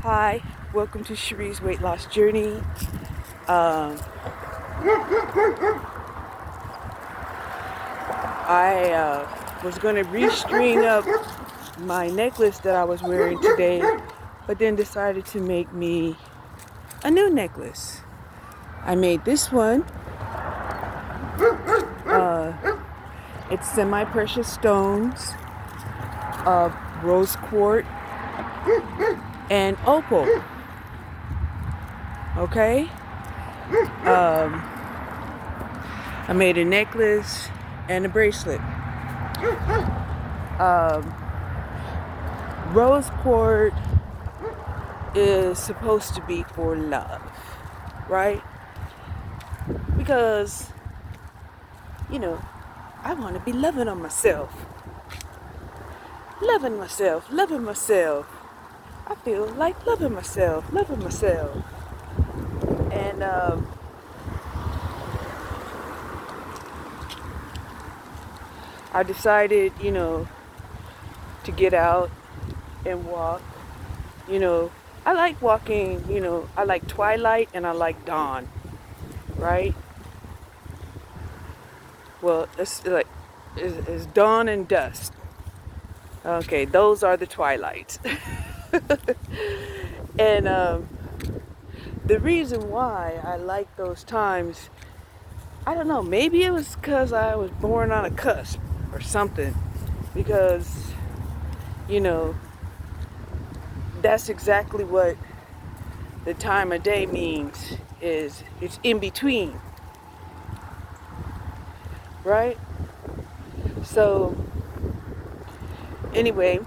Hi, welcome to Cherie's Weight Loss Journey. Um, I was going to restring up my necklace that I was wearing today, but then decided to make me a new necklace. I made this one. It's semi-precious stones of rose quartz and opal. Okay? I made a necklace and a bracelet. Rose quartz is supposed to be for love, right? Because, I want to be loving on myself. Loving myself, loving myself. I feel like loving myself, loving myself. And I decided, to get out and walk. I like walking, I like twilight and I like dawn, right? Well, it's dawn and dusk. Okay, those are the twilights. And the reason why I like those times, I don't know, maybe it was because I was born on a cusp or something. Because, that's exactly what the time of day means, is it's in between, right? So, anyway,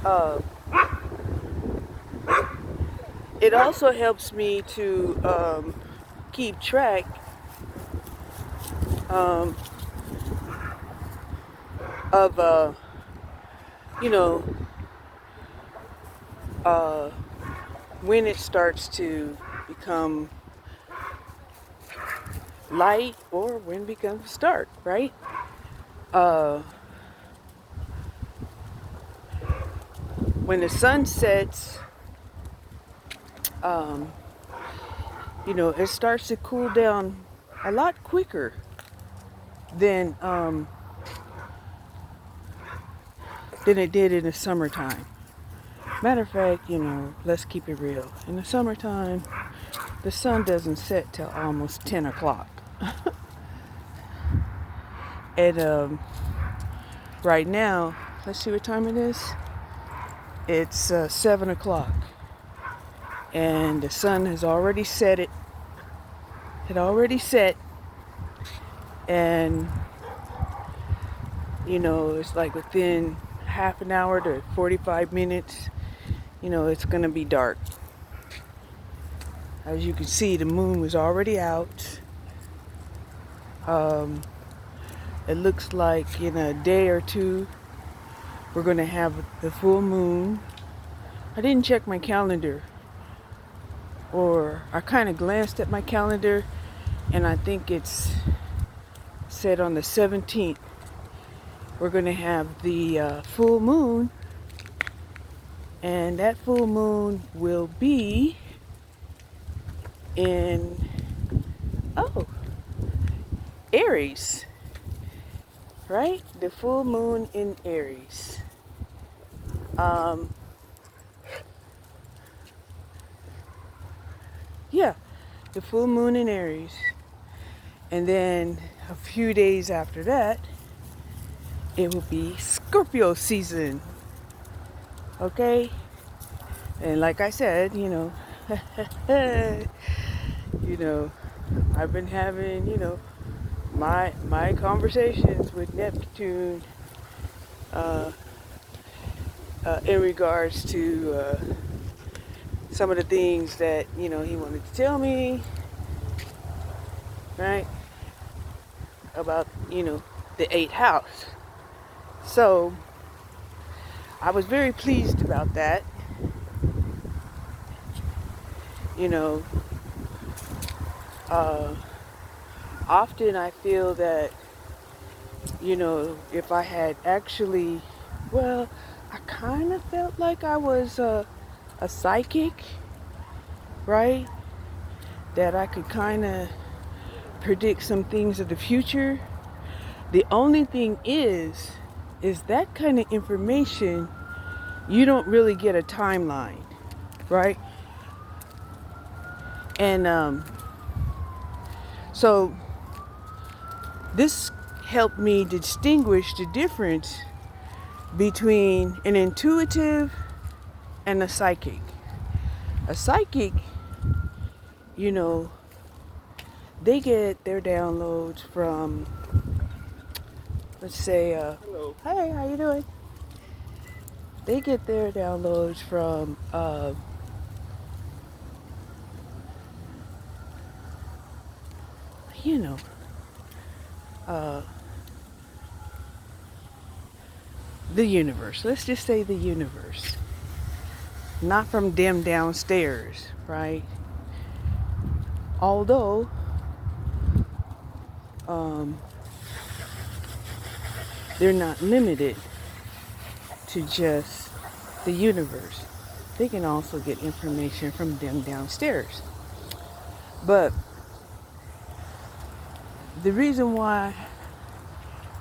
uh, it also helps me to keep track um, of, you know, uh, when it starts to become light or when it becomes dark, right? When the sun sets, it starts to cool down a lot quicker than it did in the summertime. Matter of fact, let's keep it real. In the summertime, the sun doesn't set till almost 10 o'clock. And right now, let's see what time it is. It's 7 o'clock. And the sun has already set it. It already set. And, it's like within half an hour to 45 minutes, it's going to be dark. As you can see, the moon was already out. It looks like in a day or two, we're going to have the full moon. I didn't check my calendar, or I kind of glanced at my calendar, and I think it's said on the 17th, we're going to have the full moon, and that full moon will be in, Aries, right? The full moon in Aries. Yeah, the full moon in Aries. And then a few days after that, it will be Scorpio season. Okay? And like I said, I've been having, my conversations with Neptune in regards to some of the things that, he wanted to tell me, right? About, the 8th house. So, I was very pleased about that. Often I feel that if I had actually, well, I kind of felt like I was a psychic, right? That I could kind of predict some things of the future. The only thing is that kind of information, you don't really get a timeline, right? And so this helped me distinguish the difference between an intuitive and a psychic. A psychic, you know, they get their downloads from, let's say, hello. Hey, how you doing? They get their downloads from, you know, uh, the universe. Let's just say the universe. Not from them downstairs, right? Although, they're not limited to just the universe. They can also get information from them downstairs. But the reason why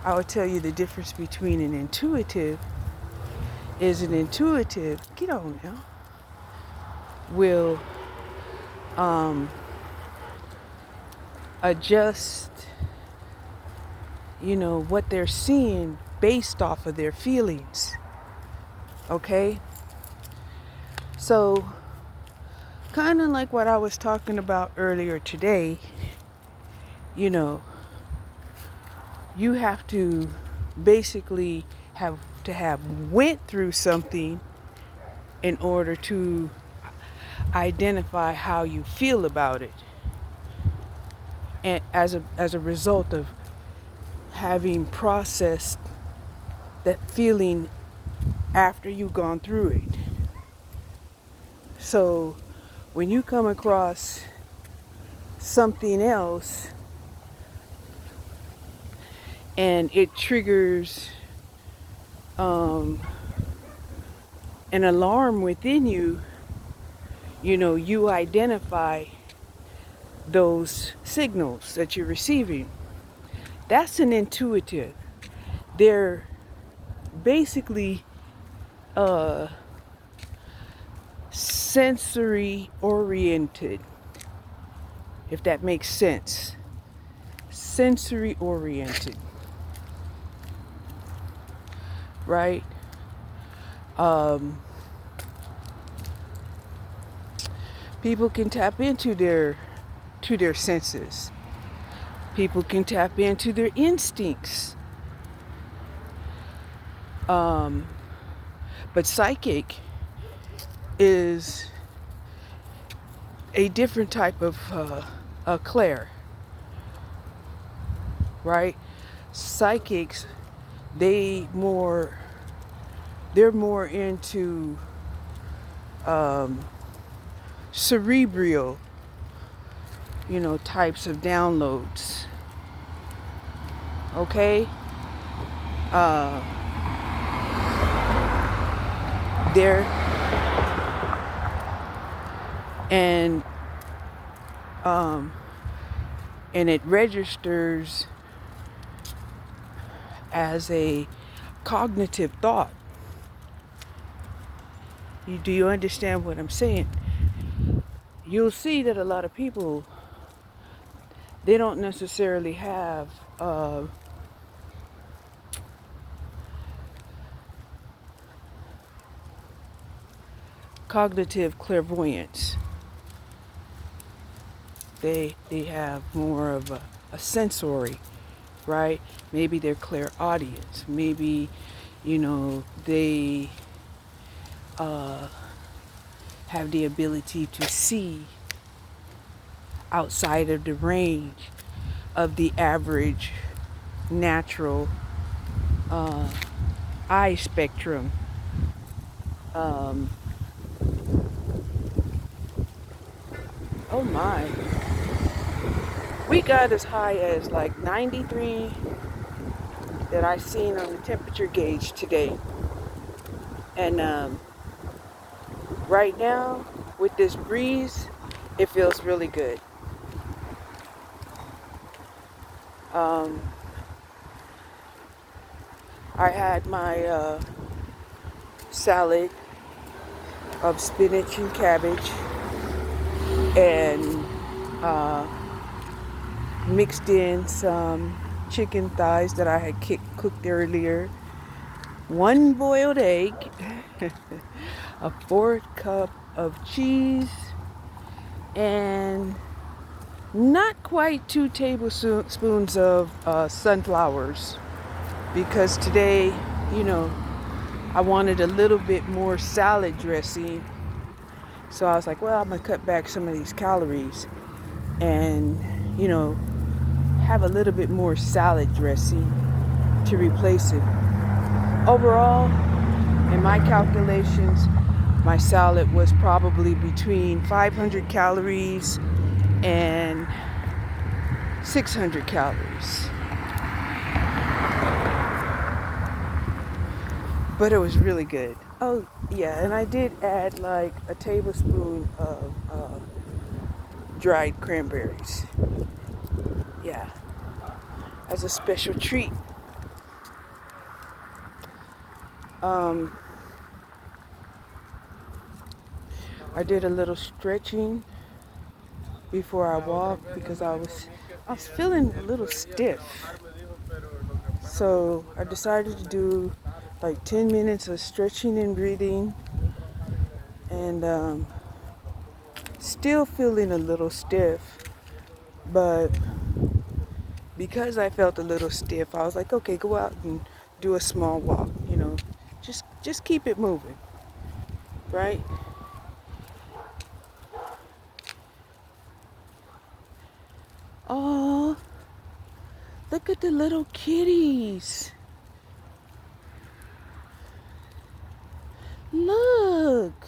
I would tell you the difference between an intuitive is an intuitive, get on now, will adjust, what they're seeing based off of their feelings. Okay? So, kind of like what I was talking about earlier today, you have to basically have went through something in order to identify how you feel about it, and as a result of having processed that feeling after you've gone through it. So when you come across something else and it triggers an alarm within you, you identify those signals that you're receiving. That's an intuitive. They're basically sensory oriented, if that makes sense. Sensory oriented, right? People can tap into their senses. People can tap into their instincts. But psychic is a different type of clair, right? Psychics, they're more into cerebral, types of downloads. Okay? There and it registers as a cognitive thought. Do you understand what I'm saying? You'll see that a lot of people, they don't necessarily have cognitive clairvoyance. They have more of a sensory, right? Maybe they're clairaudience. Maybe, they have the ability to see outside of the range of the average natural eye spectrum. Oh my. We got as high as like 93 that I seen on the temperature gauge today. And right now, with this breeze, it feels really good. Um, I had my salad of spinach and cabbage and uh, mixed in some chicken thighs that I had cooked earlier, one boiled egg, a 4 cup of cheese, and not quite 2 tablespoons of sunflowers, because today, you know, I wanted a little bit more salad dressing. So I was like, well, I'm going to cut back some of these calories and, you know, have a little bit more salad dressing to replace it. Overall, in my calculations, my salad was probably between 500 calories and 600 calories. But it was really good. Oh, yeah, and I did add like a tablespoon of dried cranberries. Yeah, as a special treat. Um, I did a little stretching before I walked because I was feeling a little stiff. So I decided to do like 10 minutes of stretching and breathing, and still feeling a little stiff, but because I felt a little stiff, I was like, okay, go out and do a small walk, you know, just keep it moving, right? Oh, look at the little kitties. Look.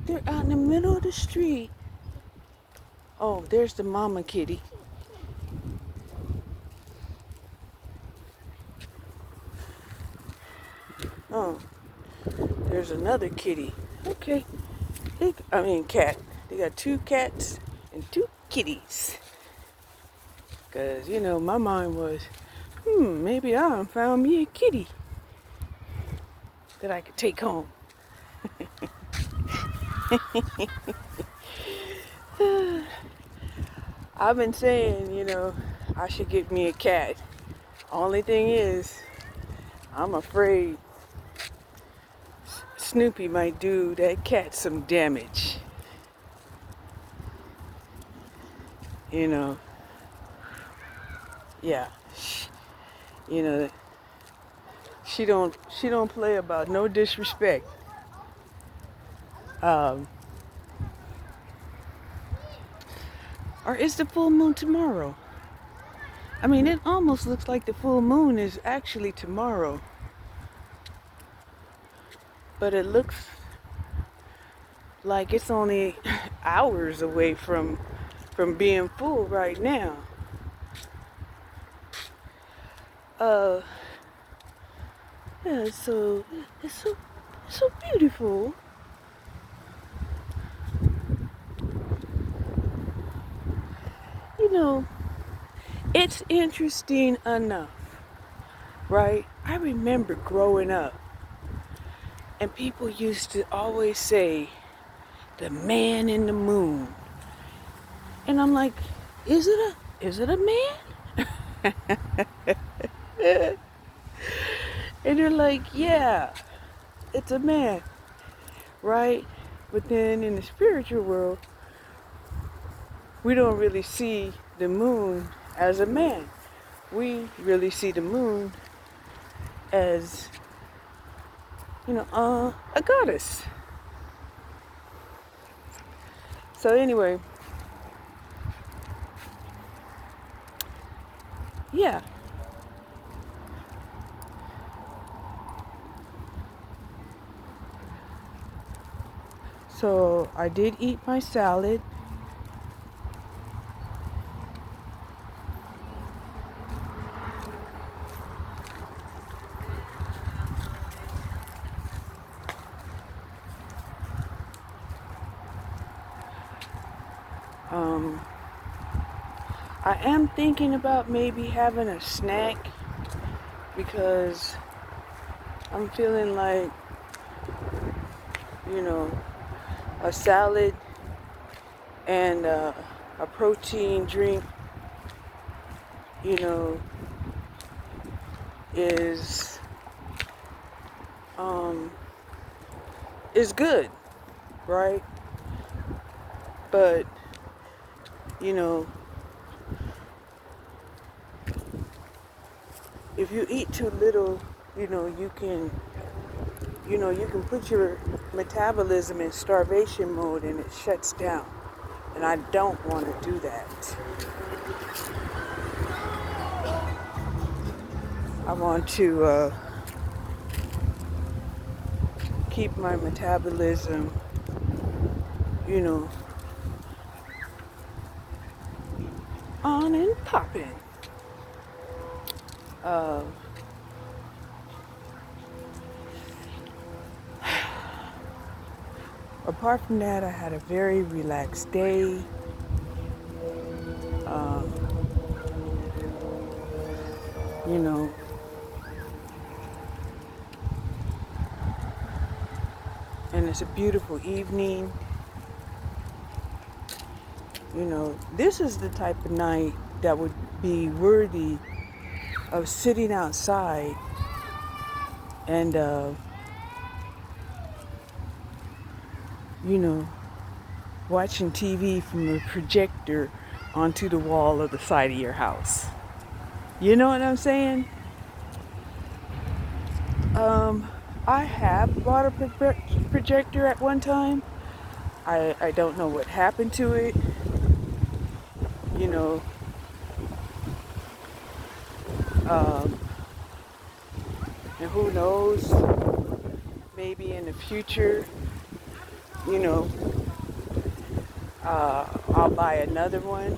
They're out in the middle of the street. Oh, there's the mama kitty. Oh, there's another kitty. Okay. Cat. They got 2 cats and 2 kitties. Because, you know, my mind was, maybe I found me a kitty that I could take home. I've been saying, you know, I should get me a cat. Only thing is, I'm afraid Snoopy might do that cat some damage. You know, yeah. You know, she don't play about no disrespect. Um, or is the full moon tomorrow? I mean, it almost looks like the full moon is actually tomorrow. But it looks like it's only hours away from being full right now. Yeah, so it's so beautiful. You know, it's interesting enough, right? I remember growing up, and people used to always say, the man in the moon. And I'm like, is it a man? And they're like, yeah, it's a man, right? But then in the spiritual world, we don't really see the moon as a man. We really see the moon as, you know, a goddess. So anyway, yeah. So I did eat my salad. Um, I am thinking about maybe having a snack because I'm feeling like, you know, a salad and a protein drink, you know, is um, is good, right? But you know, if you eat too little, you know, you can put your metabolism in starvation mode and it shuts down. And I don't want to do that. I want to keep my metabolism, you know, on and popping. Uh, Apart from that, I had a very relaxed day. Um, you know, and it's a beautiful evening. You know, this is the type of night that would be worthy of sitting outside and, you know, watching TV from a projector onto the wall of the side of your house. You know what I'm saying? I have bought a projector at one time. I don't know what happened to it. You know, um, and who knows, maybe in the future, you know, I'll buy another one.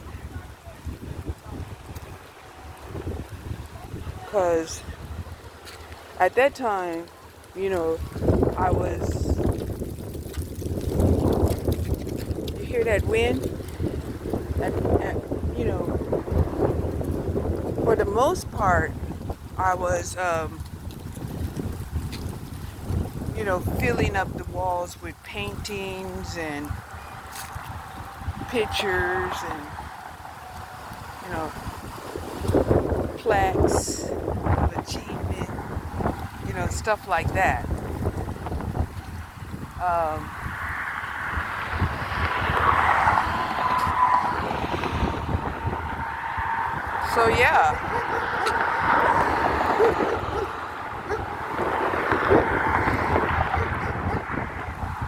Because at that time, you know, I was, you hear that wind? At, you know, for the most part, I was, you know, filling up the walls with paintings and pictures and, you know, plaques of achievement, you know, stuff like that. Um, so yeah,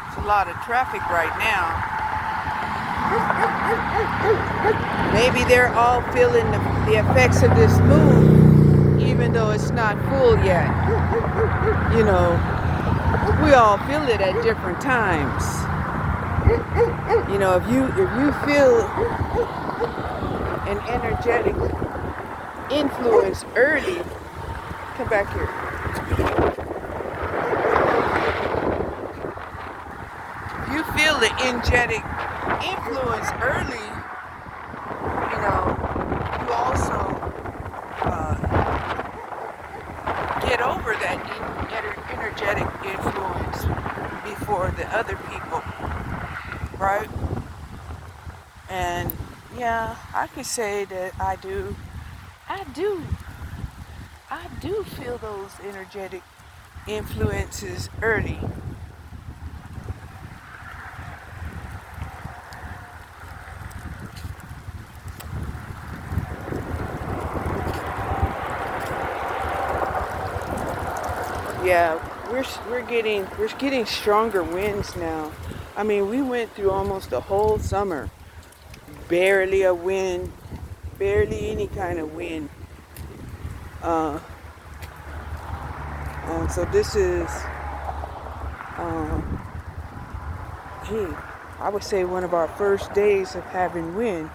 it's a lot of traffic right now. Maybe they're all feeling the effects of this moon, even though it's not full yet. You know, we all feel it at different times. You know, if you feel an energetic influence early, come back here. If you feel the energetic influence early, you know, you also get over that energetic influence before the other people, right? And yeah, I could say that I do feel those energetic influences early. Yeah, we're getting stronger winds now. I mean, we went through almost the whole summer, barely a wind, barely any kind of wind. Uh, and so this is, um, gee, I would say one of our first days of having wind.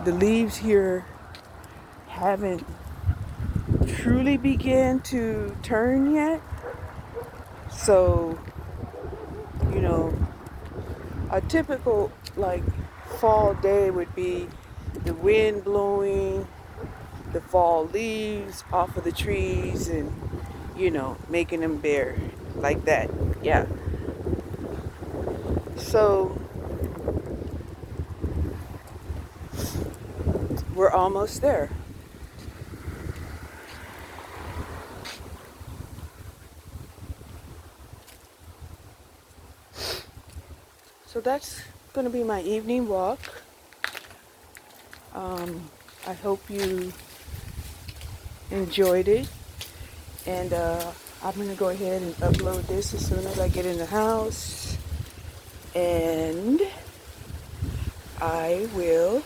The leaves here haven't truly began to turn yet. So, you know, A typical like fall day would be the wind blowing, the fall leaves off of the trees, and making them bare like that. Yeah. So we're almost there. So that's going to be my evening walk. I hope you enjoyed it. And I'm going to go ahead and upload this as soon as I get in the house. And I will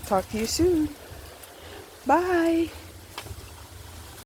talk to you soon. Bye.